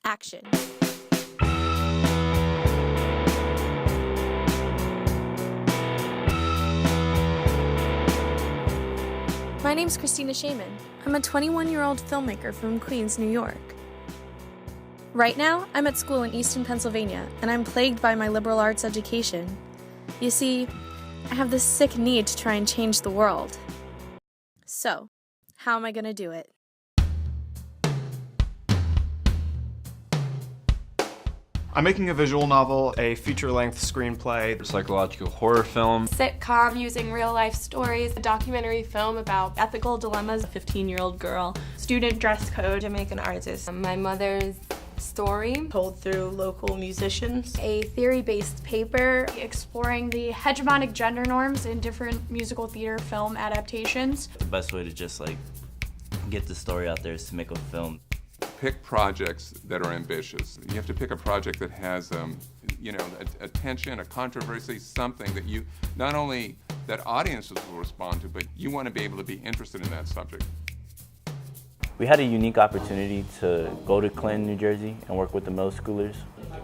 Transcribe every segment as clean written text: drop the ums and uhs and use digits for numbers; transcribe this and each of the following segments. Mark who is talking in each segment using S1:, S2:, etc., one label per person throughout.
S1: Action. My name's Christina Shaman. I'm a 21-year-old filmmaker from Queens, New York. Right now, I'm at school in Easton, Pennsylvania, and I'm plagued by my liberal arts education. You see, I have this sick need to try and change the world. So, how am I going to do it?
S2: I'm making a visual novel, a feature-length screenplay,
S3: a psychological horror film,
S4: sitcom using real-life stories, a documentary film about ethical dilemmas, a 15-year-old girl, student dress code,
S5: Jamaican artist,
S4: my mother's story,
S5: told through local musicians,
S6: a theory-based paper exploring the hegemonic gender norms in different musical theater film adaptations.
S7: The best way to just get the story out there is to make a film.
S8: Pick projects that are ambitious. You have to pick a project that has, a tension, a controversy, something that you, not only that audiences will respond to, but you want to be able to be interested in that subject.
S7: We had a unique opportunity to go to Clinton, New Jersey and work with the middle schoolers.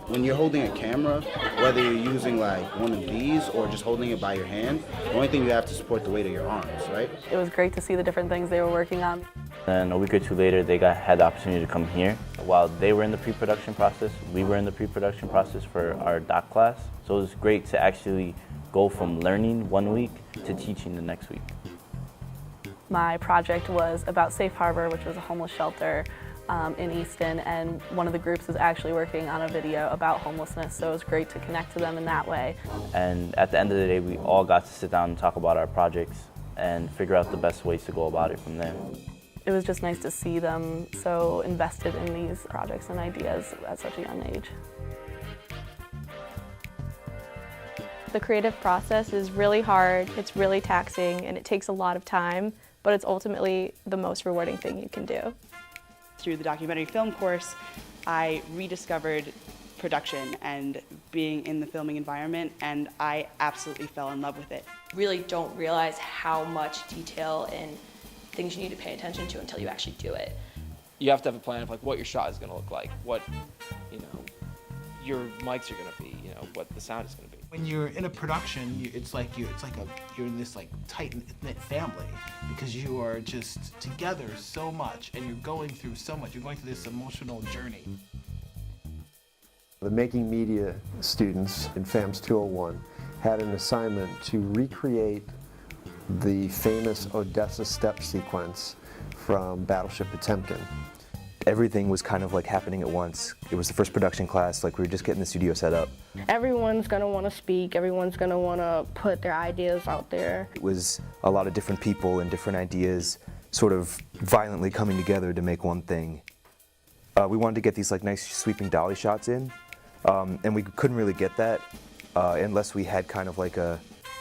S9: When you're holding a camera, whether you're using one of these or just holding it by your hand, the only thing you have to support the weight of your arms, right?
S10: It was great to see the different things they were working on.
S7: And a week or two later, they had the opportunity to come here. While they were in the pre-production process, we were in the pre-production process for our doc class. So it was great to actually go from learning 1 week to teaching the next week.
S10: My project was about Safe Harbor, which was a homeless shelter in Easton, and one of the groups was actually working on a video about homelessness, so it was great to connect to them in that way.
S7: And at the end of the day, we all got to sit down and talk about our projects and figure out the best ways to go about it from there.
S10: It was just nice to see them so invested in these projects and ideas at such a young age.
S4: The creative process is really hard, it's really taxing, and it takes a lot of time, but it's ultimately the most rewarding thing you can do.
S11: Through the documentary film course, I rediscovered production and being in the filming environment, and I absolutely fell in love with it.
S12: Really don't realize how much detail and things you need to pay attention to until you actually do it.
S13: You have to have a plan of what your shot is going to look like, what your mics are going to be, what the sound is going to be.
S14: When you're in a production, you're in this tight-knit family because you are just together so much and you're going through so much. You're going through this emotional journey.
S15: The Making Media students in FAMS 201 had an assignment to recreate the famous Odessa step sequence from Battleship Potemkin.
S16: Everything was kind of happening at once. It was the first production class, we were just getting the studio set up.
S17: Everyone's gonna want to speak, everyone's gonna want to put their ideas out there.
S16: It was a lot of different people and different ideas sort of violently coming together to make one thing. We wanted to get these nice sweeping dolly shots in, and we couldn't really get that unless we had kind of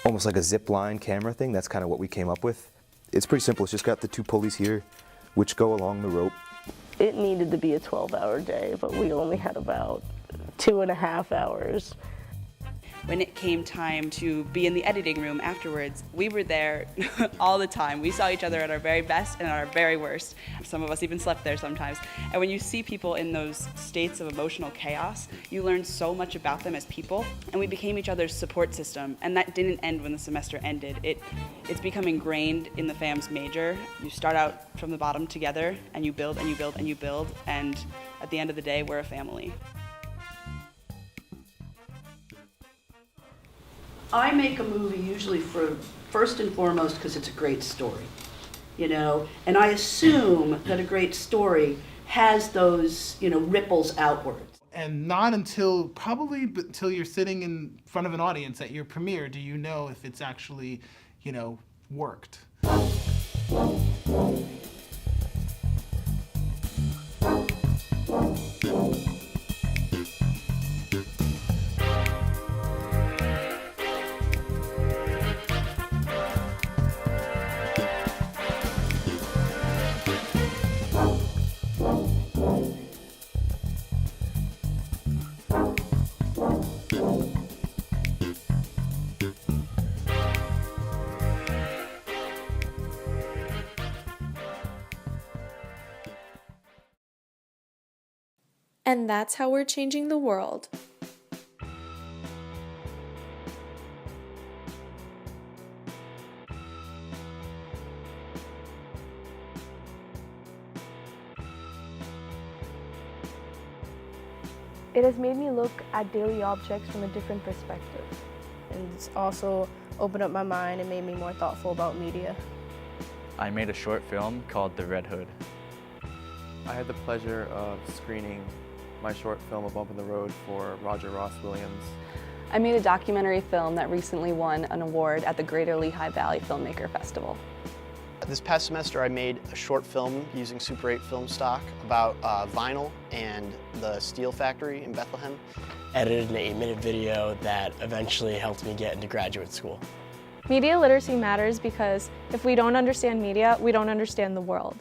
S16: almost like a zip line camera thing. That's kind of what we came up with. It's pretty simple. It's just got the two pulleys here, which go along the rope.
S17: It needed to be a 12-hour day, but we only had about 2.5 hours.
S11: When it came time to be in the editing room afterwards, we were there all the time. We saw each other at our very best and at our very worst. Some of us even slept there sometimes. And when you see people in those states of emotional chaos, you learn so much about them as people. And we became each other's support system. And that didn't end when the semester ended. It's become ingrained in the FAMS major. You start out from the bottom together, and you build and you build and you build. And at the end of the day, we're a family.
S18: I make a movie usually first and foremost because it's a great story, and I assume that a great story has those, ripples outwards.
S14: And not until you're sitting in front of an audience at your premiere do you know if it's actually, worked.
S1: And that's how we're changing the world.
S19: It has made me look at daily objects from a different perspective.
S20: And it's also opened up my mind and made me more thoughtful about media.
S21: I made a short film called The Red Hood.
S22: I had the pleasure of screening my short film, A Bump in the Road, for Roger Ross Williams.
S10: I made a documentary film that recently won an award at the Greater Lehigh Valley Filmmaker Festival.
S23: This past semester I made a short film using Super 8 film stock about vinyl and the steel factory in Bethlehem.
S24: Edited an 8-minute video that eventually helped me get into graduate school.
S1: Media literacy matters because if we don't understand media, we don't understand the world.